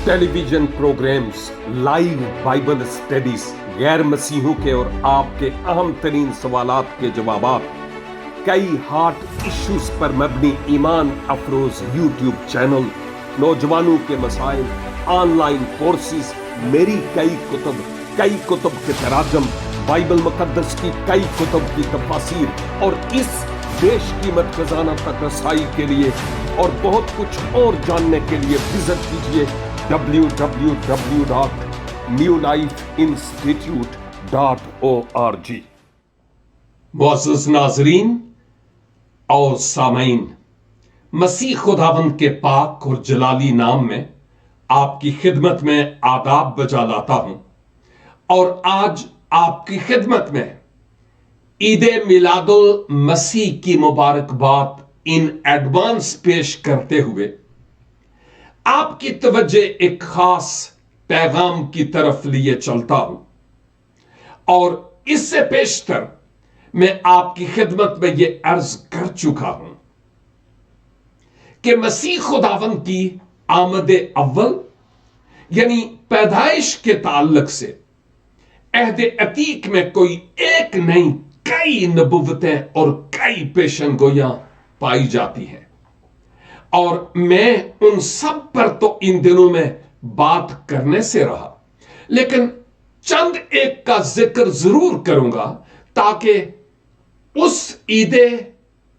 Television programmes, live Bible studies, गैर मसीहों के और आपके अहम तरीन सवालात के जवाबात, कई हार्ट इश्यूज पर मबनी ईमान अफरोज यूट्यूब चैनल, नौजवानों के मसाइल, ऑनलाइन कोर्सेज, मेरी कई कुतुब के तराजम, बाइबल मुकद्दस की कई कुतुब की तफासीर और इस बेशकीमत खजाना तक रसाई के लिए और बहुत कुछ और जानने के लिए विजिट कीजिए www.newlifeinstitute.org। मुअज़्ज़ज़ नाज़रीन और सामईन, मसीह खुदावंद के पाक और जलाली नाम में आपकी खिदमत में आदाब बजा लाता हूं और आज आपकी खिदमत में ईद मिलादुल मसीह की मुबारकबाद इन एडवांस पेश करते हुए आपकी तवज्जो एक खास पैगाम की तरफ लिए चलता हूं और इससे पेशतर मैं आपकी खिदमत में यह अर्ज कर चुका हूं कि मसीह खुदावंद की आमद अव्वल यानी पैदाइश के ताल्लुक से अहद अतीक में कोई एक नहीं कई नबुव्वतें और कई पेशनगोयां पाई जाती हैं और मैं उन सब पर तो इन दिनों में बात करने से रहा, लेकिन चंद एक का जिक्र जरूर करूंगा ताकि उस ईद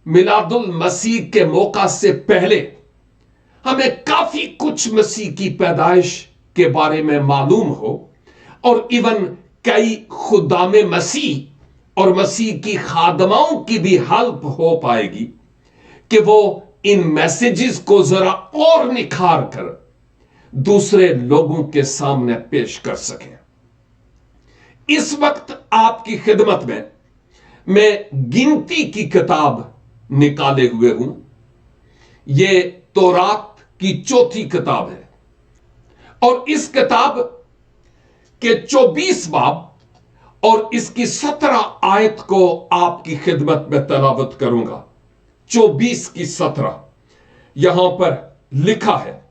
मिलादुल मसीह के मौका से पहले हमें काफी कुछ मसीह की पैदाइश के बारे में मालूम हो और इवन कई खुदाम मसीह और मसीह की खादमाओं की भी हेल्प हो पाएगी कि वो इन मैसेजेस को जरा और निखार कर दूसरे लोगों के सामने पेश कर सकें। इस वक्त आपकी खिदमत में मैं गिनती की किताब निकाले हुए हूं। यह तौरात की चौथी किताब है और इस किताब के 24 बाब और इसकी 17 आयत को आपकी खिदमत में तलावत करूंगा। 24 की 17 यहां पर लिखा है,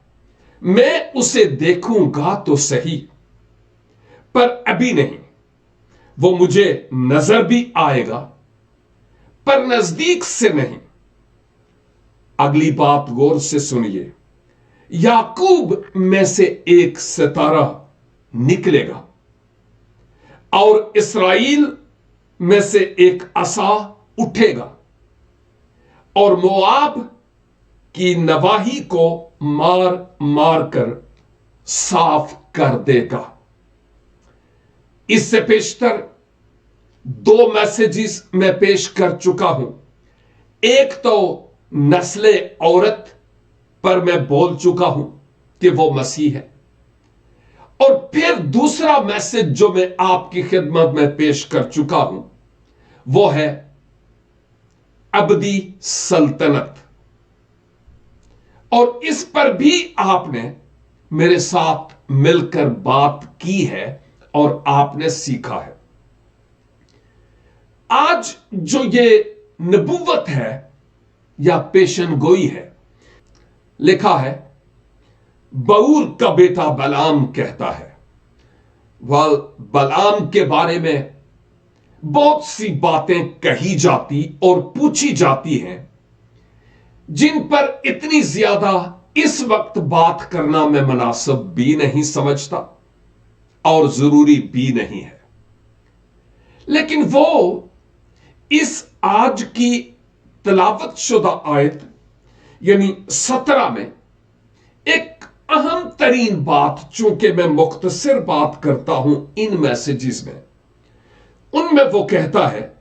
मैं उसे देखूंगा तो सही पर अभी नहीं, वो मुझे नजर भी आएगा पर नजदीक से नहीं। अगली बात गौर से सुनिए, याकूब में से एक सितारा निकलेगा और इस्राएल में से एक असा उठेगा और मोआब की नवाही को मार मार कर साफ कर देगा। इससे पेशतर 2 मैसेजेस मैं पेश कर चुका हूं। एक तो नस्ले औरत पर मैं बोल चुका हूं कि वो मसीह है और फिर दूसरा मैसेज जो मैं आपकी खिदमत में पेश कर चुका हूं वो है अबदी सल्तनत और इस पर भी आपने मेरे साथ मिलकर बात की है और आपने सीखा है। आज जो ये नबुव्वत है या पेशनगोई है, लिखा है बऊर का बेटा बलाम कहता है। वह बलाम के बारे में बहुत सी बातें कही जाती और पूछी जाती हैं जिन पर इतनी ज्यादा इस वक्त बात करना मैं मुनासिब भी नहीं समझता और जरूरी भी नहीं है, लेकिन वो इस आज की तलावत शुदा आयत यानी 17 में एक अहम तरीन बात, चूंकि मैं मुख्तसर बात करता हूं इन मैसेजेस में, उनमें वो कहता है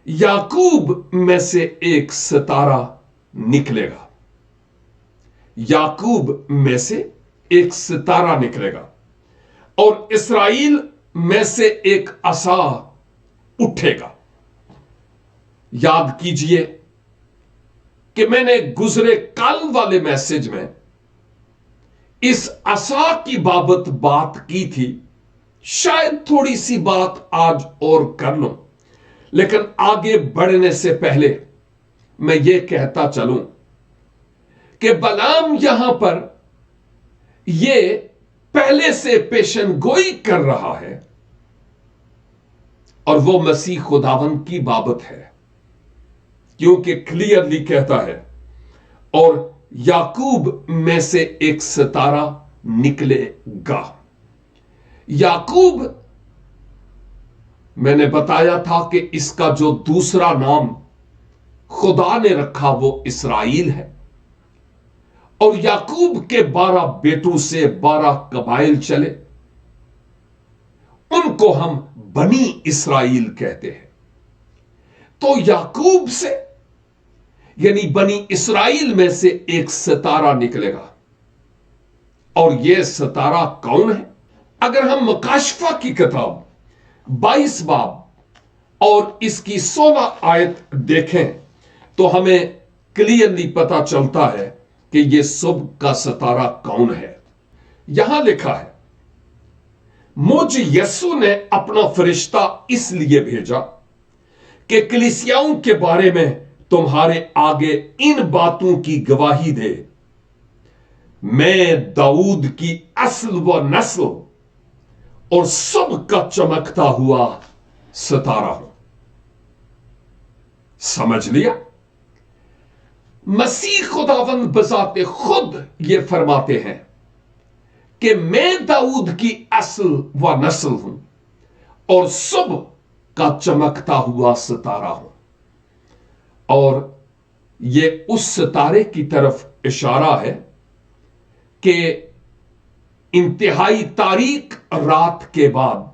याकूब में से एक सितारा निकलेगा। याकूब में से एक सितारा निकलेगा और इस्राएल में से एक असा उठेगा। याद कीजिए कि मैंने गुजरे कल वाले मैसेज में इस असा की बाबत बात की थी। शायद थोड़ी सी बात आज और कर लूं, लेकिन आगे बढ़ने से पहले मैं ये कहता चलूं कि बलाम यहां पर ये पहले से पेशन गोई कर रहा है और वो मसीह खुदावंद की बाबत है, क्योंकि क्लियरली कहता है और याकूब में से एक सितारा निकलेगा। याकूब मैंने बताया था कि इसका जो दूसरा नाम खुदा ने रखा वो इसराइल है, और याकूब के 12 बेटों से 12 कबाइल चले, उनको हम बनी इसराइल कहते हैं। तो याकूब से यानी बनी इसराइल में से एक सितारा निकलेगा, और यह सितारा कौन है? अगर हम मकाशफा की किताब 22 बाब और इसकी 16 आयत देखें तो हमें क्लियरली पता चलता है कि यह सुबह का सितारा कौन है। यहां लिखा है, मुझ यीशु ने अपना फरिश्ता इसलिए भेजा कि कलीसियाओं के बारे में तुम्हारे आगे इन बातों की गवाही दे। मैं दाऊद की असल व नस्ल और सब का चमकता हुआ सितारा हूं। समझ लिया? मसीह खुदावंद बजाते खुद ये फरमाते हैं कि मैं दाऊद की असल व नस्ल हूं और सब का चमकता हुआ सितारा हूं। और यह उस सितारे की तरफ इशारा है कि इंतहाई तारीक रात के बाद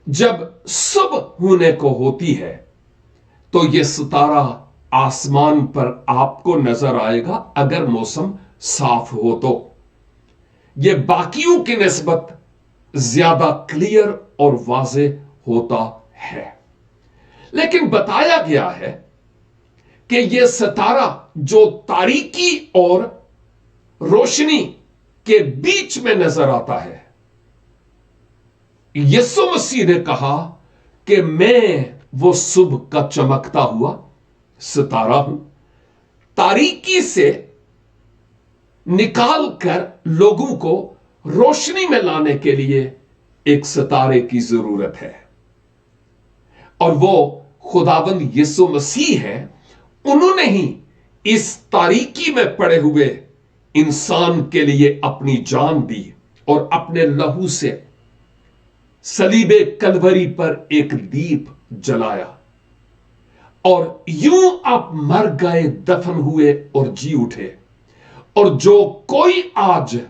जब सुबह होने को होती है तो यह सितारा आसमान पर आपको नजर आएगा, अगर मौसम साफ हो तो। यह बाकियों की निस्बत ज्यादा क्लियर और वाज़ेह होता है। लेकिन बताया गया है कि यह सितारा जो तारीकी और रोशनी के बीच में नजर आता है, यीशु मसीह ने कहा कि मैं वो सुबह का चमकता हुआ सितारा हूं। तारीकी से निकाल कर लोगों को रोशनी में लाने के लिए एक सितारे की जरूरत है, और वो खुदावंद यीशु मसीह है। उन्होंने ही इस तारीकी में पड़े हुए इंसान के लिए अपनी जान दी और अपने लहू से सलीबे कलवरी पर एक दीप जलाया, और यूं आप मर गए, दफन हुए और जी उठे। और जो कोई आज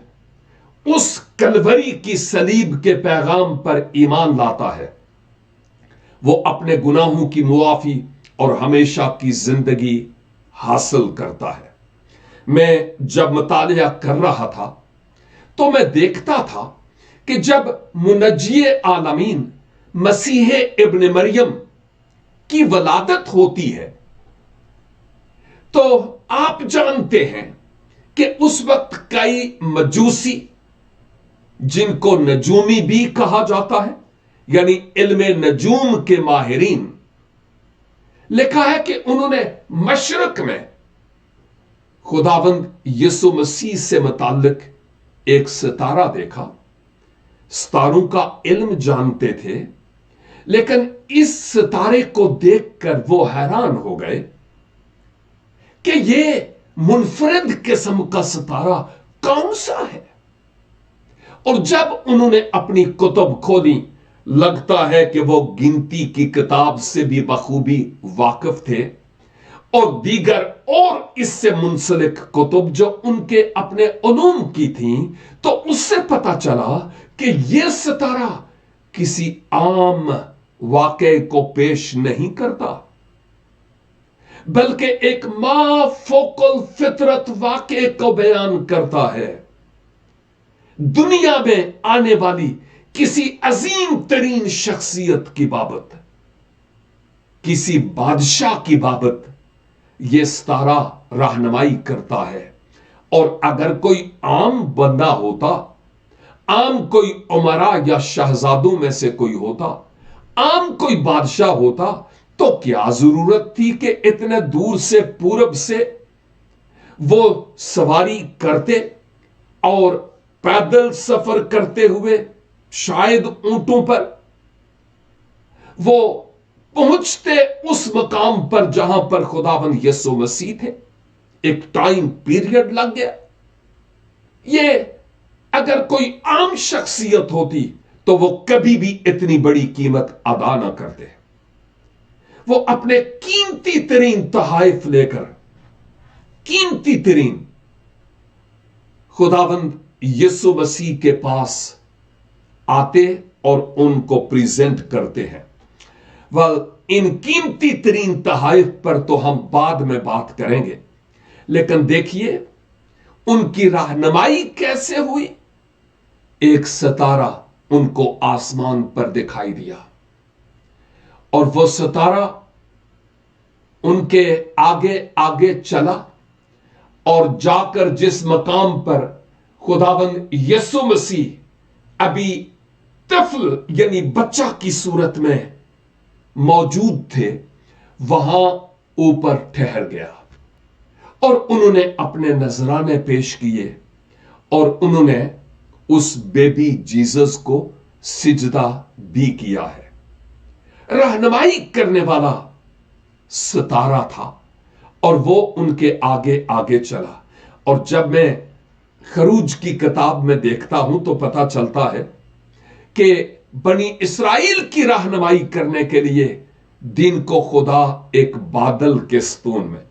उस कलवरी की सलीब के पैगाम पर ईमान लाता है, वो अपने गुनाहों की मुआफी और हमेशा की जिंदगी हासिल करता है। मैं जब मुतालिया कर रहा था तो मैं देखता था कि जब मुनज्जिए आलमीन मसीह इब्न मरियम की वलादत होती है तो आप जानते हैं कि उस वक्त कई मजूसी, जिनको नजूमी भी कहा जाता है, यानी इल्मे नजूम के माहिरीन, लिखा है कि उन्होंने मशरक में खुदावंद यीशु मसीह से मुताल्लिक एक सितारा देखा। सितारों का इल्म जानते थे, लेकिन इस सितारे को देखकर वो हैरान हो गए कि ये मुनफरिद किस्म का सितारा कौन सा है। और जब उन्होंने अपनी कुतुब खोली, लगता है कि वो गिनती की किताब से भी बखूबी वाकिफ थे, और दीगर और इससे मुंसलिक कुतुब जो उनके अपने उलूम की थी, तो उससे पता चला कि यह सितारा किसी आम वाक़े को पेश नहीं करता, बल्कि एक माफोकल फितरत वाक़े को बयान करता है। दुनिया में आने वाली किसी अजीम तरीन शख्सियत की बाबत, किसी बादशाह की बाबत यह सितारा रहनुमाई करता है। और अगर कोई आम बंदा होता, आम कोई उमरा या शहजादों में से कोई होता, आम कोई बादशाह होता, तो क्या जरूरत थी कि इतने दूर से पूरब से वो सवारी करते और पैदल सफर करते हुए, शायद ऊंटों पर, वो पहुंचते उस मकाम पर जहां पर खुदावंद यीशु मसीह थे। एक टाइम पीरियड लग गया। ये अगर कोई आम शख्सियत होती तो वो कभी भी इतनी बड़ी कीमत अदा ना करते। वो अपने कीमती तरीन तोहफे लेकर, कीमती तरीन खुदावंद यीशु मसीह के पास आते और उनको प्रेजेंट करते हैं। वह इन कीमती तरीन तोहफे पर तो हम बाद में बात करेंगे, लेकिन देखिए उनकी रहनुमाई कैसे हुई। एक सितारा उनको आसमान पर दिखाई दिया और वो सितारा उनके आगे आगे चला और जाकर जिस मकाम पर खुदावंद यीशु मसीह अभी तफल यानी बच्चा की सूरत में मौजूद थे, वहां ऊपर ठहर गया और उन्होंने अपने नजराने पेश किए और उन्होंने उस बेबी जीसस को सिजदा भी किया है। रहनुमाई करने वाला सितारा था और वो उनके आगे आगे चला। और जब मैं खरूज की किताब में देखता हूं तो पता चलता है कि बनी इस्राएल की रहनुमाई करने के लिए दिन को खुदा एक बादल के स्तून में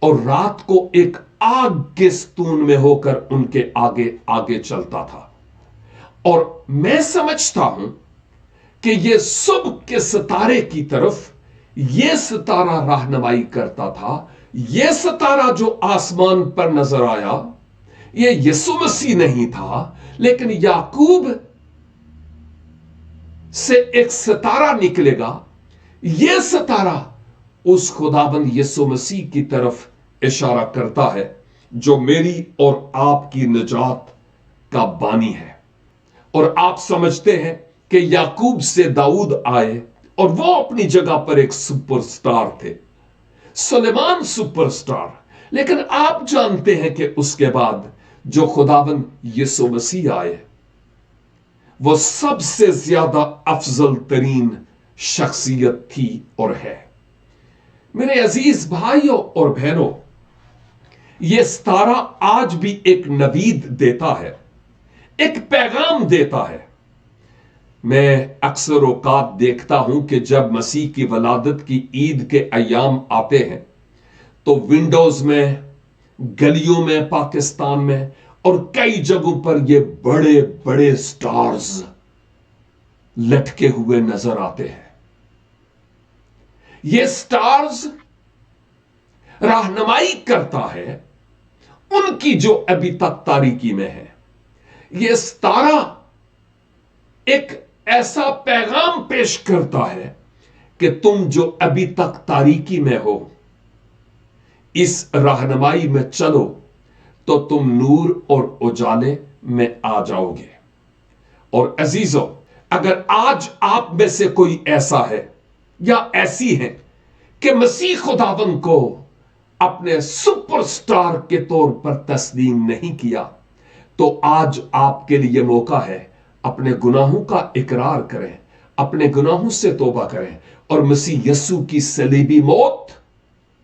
और रात को एक आग के स्तून में होकर उनके आगे आगे चलता था। और मैं समझता हूं कि यह सुबह के सितारे की तरफ यह सितारा रहनुमाई करता था। यह सितारा जो आसमान पर नजर आया, यह यीशु मसीह नहीं था, लेकिन याकूब से एक सितारा निकलेगा। यह सितारा उस खुदाबंद यीशु मसीह की तरफ इशारा करता है जो मेरी और आपकी निजात का बानी है। और आप समझते हैं कि याकूब से दाऊद आए और वो अपनी जगह पर एक सुपरस्टार थे, सुलेमान सुपरस्टार। लेकिन आप जानते हैं कि उसके बाद जो खुदाबंद यीशु मसीह आए, वो सबसे ज्यादा अफजल तरीन शख्सियत थी और है। मेरे अजीज भाइयों और बहनों, यह सितारा आज भी एक नवीद देता है, एक पैगाम देता है। मैं अक्सर औकात देखता हूं कि जब मसीह की वलादत की ईद के अयाम आते हैं तो विंडोज में, गलियों में, पाकिस्तान में और कई जगहों पर ये बड़े बड़े स्टार्स लटके हुए नजर आते हैं। ये स्टार्स रहनुमाई करता है उनकी जो अभी तक तारीकी में है। यह सितारा एक ऐसा पैगाम पेश करता है कि तुम जो अभी तक तारीकी में हो, इस रहनुमाई में चलो तो तुम नूर और उजाले में आ जाओगे। और अजीजों, अगर आज आप में से कोई ऐसा है या ऐसी है कि मसीह खुदावंद को अपने सुपरस्टार के तौर पर तस्लीम नहीं किया, तो आज आपके लिए मौका है। अपने गुनाहों का इकरार करें, अपने गुनाहों से तौबा करें और मसीह यीशु की सलीबी मौत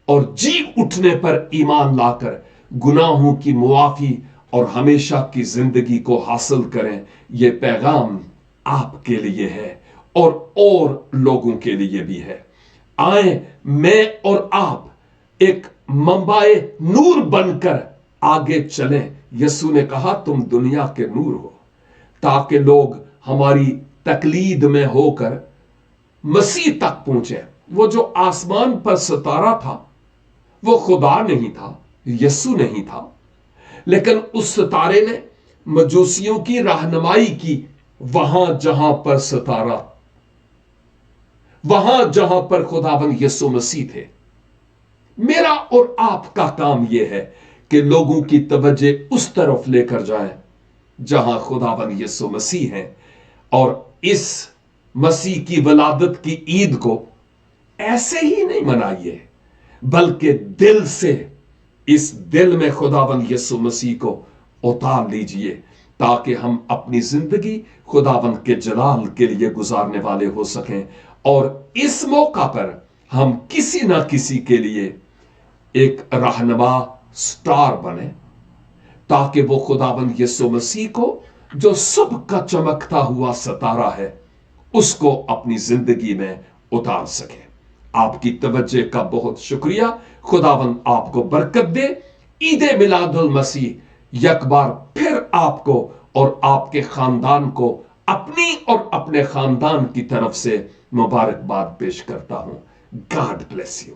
और जी उठने पर ईमान लाकर गुनाहों की मुआफी और हमेशा की जिंदगी को हासिल करें। यह पैगाम आपके लिए है और लोगों के लिए भी है। आए मैं और आप एक मंबाए नूर बनकर आगे चलें। यीशु ने कहा तुम दुनिया के नूर हो, ताकि लोग हमारी तकलीद में होकर मसीह तक पहुंचे। वो जो आसमान पर सितारा था वो खुदा नहीं था, यीशु नहीं था, लेकिन उस सितारे ने मजूसियों की रहनुमाई की वहां जहां पर सितारा, वहां जहां पर खुदावंद यीशु मसीह थे। मेरा और आपका काम यह है कि लोगों की तवज्जो उस तरफ लेकर जाएं जहां खुदावंद यीशु मसीह है। और इस मसीह की वलादत की ईद को ऐसे ही नहीं मनाइए, बल्कि दिल से, इस दिल में खुदावंद यीशु मसीह को उतार लीजिए تاکہ ہم اپنی زندگی خداوند کے جلال کے لیے گزارنے والے ہو سکیں، اور اس موقع پر ہم کسی نہ کسی کے لیے ایک رہنما سٹار بنے، تاکہ وہ خداوند یسوع مسیح کو جو سب کا چمکتا ہوا ستارہ ہے اس کو اپنی زندگی میں اتار سکے۔ آپ کی توجہ کا بہت شکریہ۔ خداوند آپ کو برکت دے۔ عید میلاد المسیح یک بار پھر آپ کو اور آپ کے خاندان کو اپنی اور اپنے خاندان کی طرف سے مبارکباد پیش کرتا ہوں۔ God bless you.